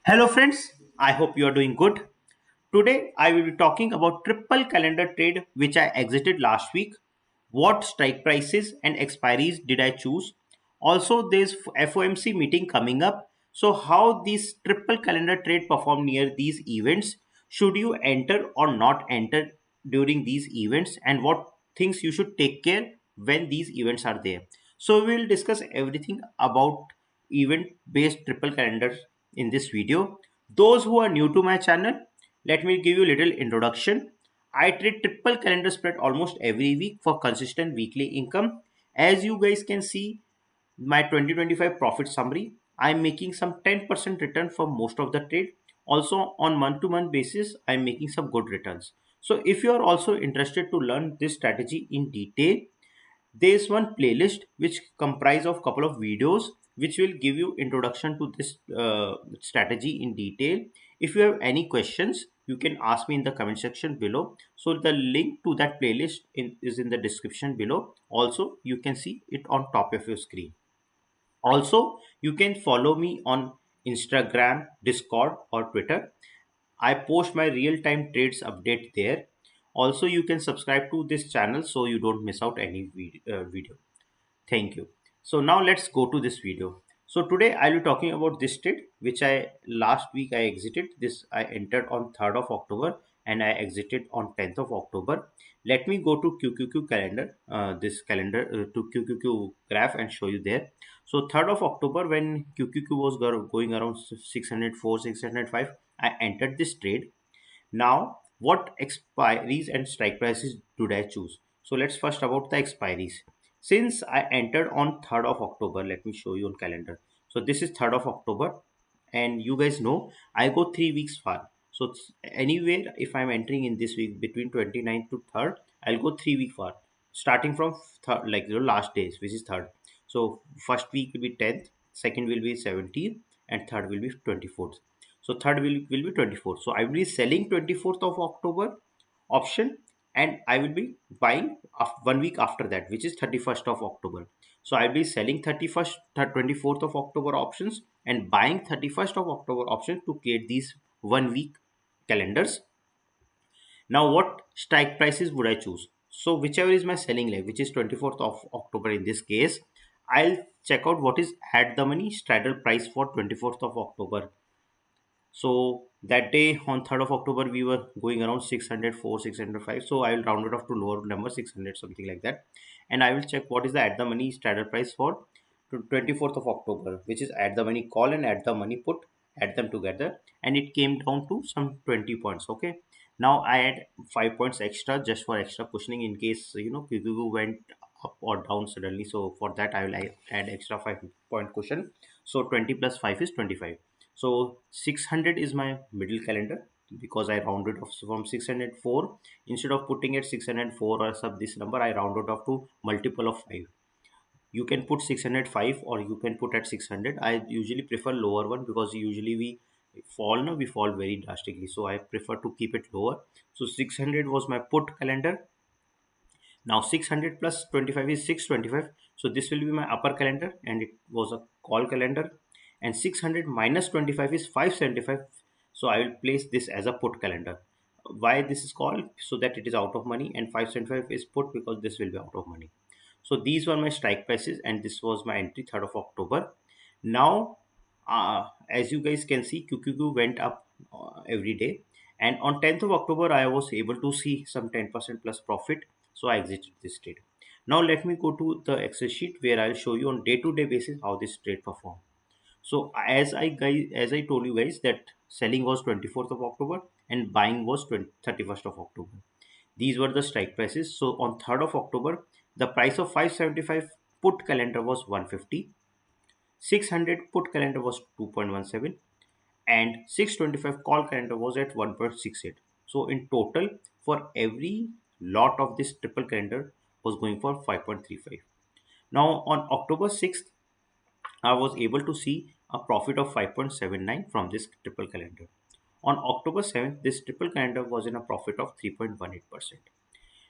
Hello friends, I hope you are doing good. Today I will be talking about triple calendar trade which I exited last week. What strike prices and expiries did I choose? Also there's FOMC meeting coming up. So how these triple calendar trade perform near these events? Should you enter or not enter during these events and what things you should take care when these events are there? So we will discuss everything about event based triple calendar in this video. Those who are new to my channel, let me give you a little introduction. I trade triple calendar spread almost every week for consistent weekly income. As you guys can see, my 2025 profit summary, I'm making some 10% return for most of the trade. Also on month to month basis, I'm making some good returns. So if you are also interested to learn this strategy in detail, there is one playlist which comprise of couple of videos which will give you introduction to this strategy in detail. If you have any questions, you can ask me in the comment section below. So the link to that playlist is in the description below. Also, you can see it on top of your screen. Also, you can follow me on Instagram, Discord, or Twitter. I post my real-time trades update there. Also, you can subscribe to this channel so you don't miss out any video. Thank you. So now let's go to this video. So today I'll be talking about this trade which I last week I exited. This I entered on 3rd of October and I exited on 10th of October. Let me go to QQQ calendar, this calendar to QQQ graph and show you there. So 3rd of October when QQQ was going around 604, 605, I entered this trade. Now, what expiries and strike prices did I choose? So let's first about the expiries. Since I entered on 3rd of October, let me show you on calendar. So this is 3rd of October and you guys know I go 3 weeks far. So anywhere if I'm entering in this week between 29th to 3rd, I'll go 3 week far. Starting from third, like the last days, which is 3rd. So first week will be 10th, second will be 17th, and third will be 24th. So third will be 24th. So I will be selling 24th of October option and I will be buying 1 week after that, which is 31st of October. So I'll be selling 31st, 24th of October options and buying 31st of October options to create these 1 week calendars. Now, what strike prices would I choose? So, whichever is my selling leg, which is 24th of October in this case, I'll check out what is at the money straddle price for 24th of October. So that day on 3rd of October, we were going around 604, 605. So I will round it off to lower number 600, something like that. And I will check what is the at the money straddle price for 24th of October, which is at the money call and at the money put, add them together. And it came down to some 20 points. Okay. Now I add 5 points extra just for extra cushioning in case, QQQ went up or down suddenly. So for that, I will add extra 5 point cushion. So 20 plus 5 is 25. So 600 is my middle calendar because I rounded off from 604. Instead of putting it 604 or sub this number, I rounded off to multiple of 5. You can put 605 or you can put at 600. I usually prefer lower one because usually we fall very drastically. So I prefer to keep it lower. So 600 was my put calendar. Now 600 plus 25 is 625. So this will be my upper calendar and it was a call calendar. And 600 minus 25 is 575. So I will place this as a put calendar. Why this is called? So that it is out of money, and 575 is put because this will be out of money. So these were my strike prices and this was my entry 3rd of October. Now, as you guys can see, QQQ went up every day. And on 10th of October, I was able to see some 10% plus profit. So I exited this trade. Now let me go to the Excel sheet where I'll show you on day-to-day basis how this trade performed. So as I told you guys that selling was 24th of October and buying was 31st of October. These were the strike prices. So on 3rd of October, the price of 575 put calendar was 150, 600 put calendar was 2.17, and 625 call calendar was at 1.68. So in total, for every lot of this triple calendar was going for 5.35. Now on October 6th, I was able to see a profit of 5.79 from this triple calendar. On October 7th, this triple calendar was in a profit of 3.18%.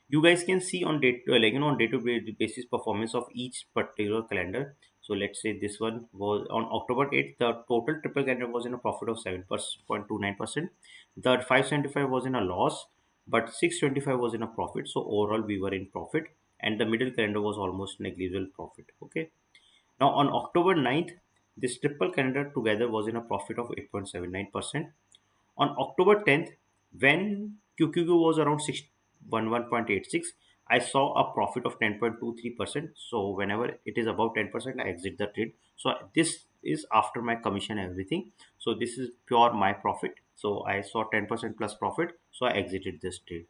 You guys can see on day on day-to-day basis performance of each particular calendar. So let's say this one was on October 8th, the total triple calendar was in a profit of 7.29%. The 575 was in a loss, but 625 was in a profit. So overall we were in profit, and the middle calendar was almost negligible profit. Okay. Now on October 9th, this triple calendar together was in a profit of 8.79%. On October 10th, when QQQ was around 611.86, I saw a profit of 10.23%. So whenever it is above 10%, I exit the trade. So this is after my commission and everything. So this is pure my profit. So I saw 10% plus profit. So I exited this trade.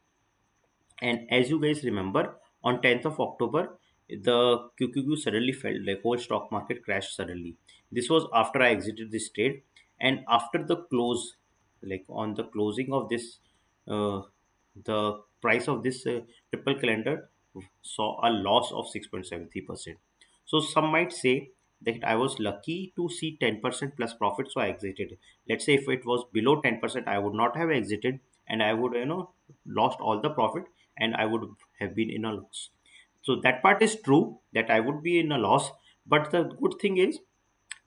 And as you guys remember, on 10th of October, the QQQ suddenly fell, like whole stock market crashed suddenly. This was after I exited this trade, and after the close, like on the closing of this, uh, the price of this triple calendar saw a loss of 6.73%. So some might say that I was lucky to see 10% plus profit, so I exited. Let's say if it was below 10%, I would not have exited, and I would lost all the profit, and I would have been in a loss. So that part is true that I would be in a loss, but the good thing is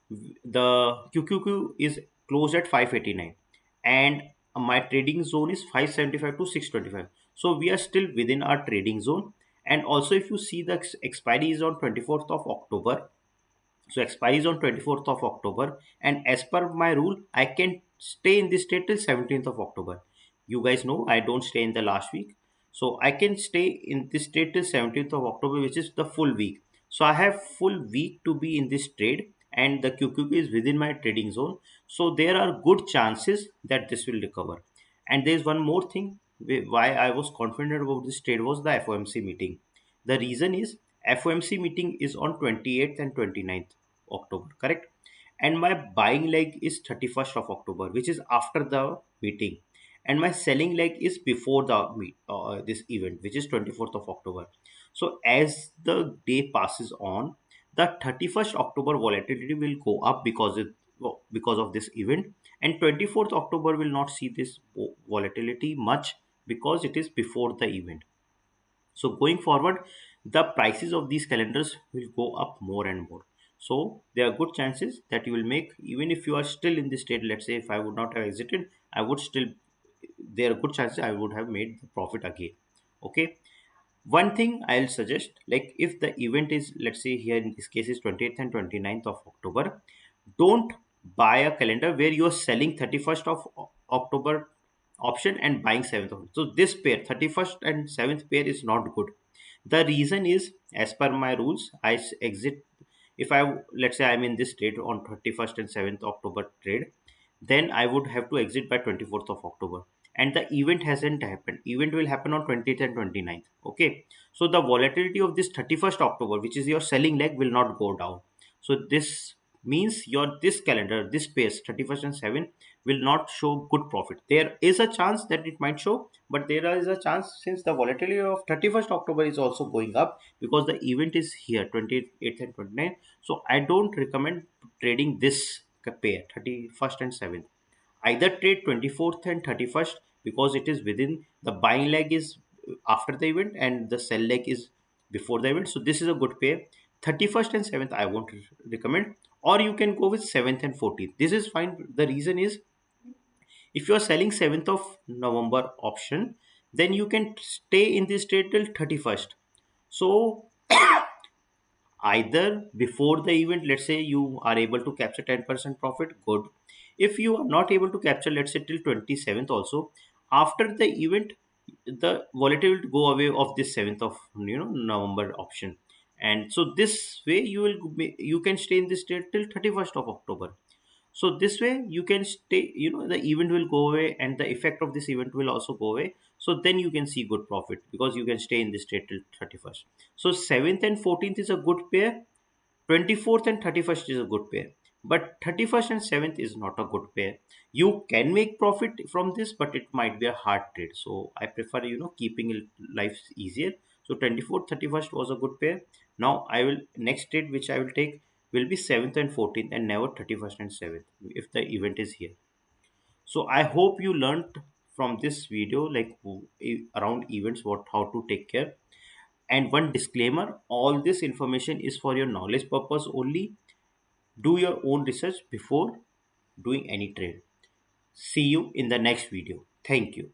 the QQQ is closed at 589, and my trading zone is 575 to 625. So we are still within our trading zone. And also if you see the expiry is on 24th of October, so expiry is on 24th of October, and as per my rule, I can stay in this state till 17th of October. You guys know I don't stay in the last week, so I can stay in this state till 17th of October, which is the full week. So I have full week to be in this trade, and the QQQ is within my trading zone. So there are good chances that this will recover. And there is one more thing why I was confident about this trade was the FOMC meeting. The reason is FOMC meeting is on 28th and 29th October, correct? And my buying leg is 31st of October, which is after the meeting. And my selling leg is before the this event, which is 24th of October. So as the day passes on, the 31st October volatility will go up because of this event, and 24th October will not see this volatility much because it is before the event. So going forward, the prices of these calendars will go up more and more. So there are good chances that you will make, even if you are still in this state. Let's say if I would not have exited, I would still, there are good chances I would have made the profit again. Okay. One thing I'll suggest, like if the event is, let's say here in this case is 28th and 29th of October, don't buy a calendar where you're selling 31st of October option and buying 7th of. So this pair, 31st and 7th pair, is not good. The reason is, as per my rules, I exit if I, let's say I'm in this trade on 31st and 7th October trade, then I would have to exit by 24th of October. And the event hasn't happened. Event will happen on 20th and 29th. Okay. So the volatility of this 31st October, which is your selling leg, will not go down. So this means your this calendar, this pace, 31st and 7th, will not show good profit. There is a chance that it might show, but there is a chance, since the volatility of 31st October is also going up because the event is here 28th and 29th. So I don't recommend trading this pair 31st and 7th. Either trade 24th and 31st, because it is within the buying leg is after the event and the sell leg is before the event. So this is a good pair. 31st and 7th I won't recommend, or you can go with 7th and 14th. This is fine. The reason is, if you are selling 7th of November option, then you can stay in this trade till 31st. So either before the event, let's say you are able to capture 10% profit, good. If you are not able to capture, let's say till 27th also, after the event, the volatility will go away of this 7th of November option. And so this way you can stay in this trade till 31st of October. So this way you can stay, the event will go away and the effect of this event will also go away. So then you can see good profit because you can stay in this trade till 31st. So 7th and 14th is a good pair. 24th and 31st is a good pair. But 31st and 7th is not a good pair. You can make profit from this, but it might be a hard trade. So I prefer, keeping life easier. So 24th, 31st was a good pair. Now I will, next trade which I will take will be 7th and 14th, and never 31st and 7th if the event is here. So I hope you learned from this video, like around events, what how to take care. And one disclaimer, all this information is for your knowledge purpose only. Do your own research before doing any trade. See you in the next video. Thank you.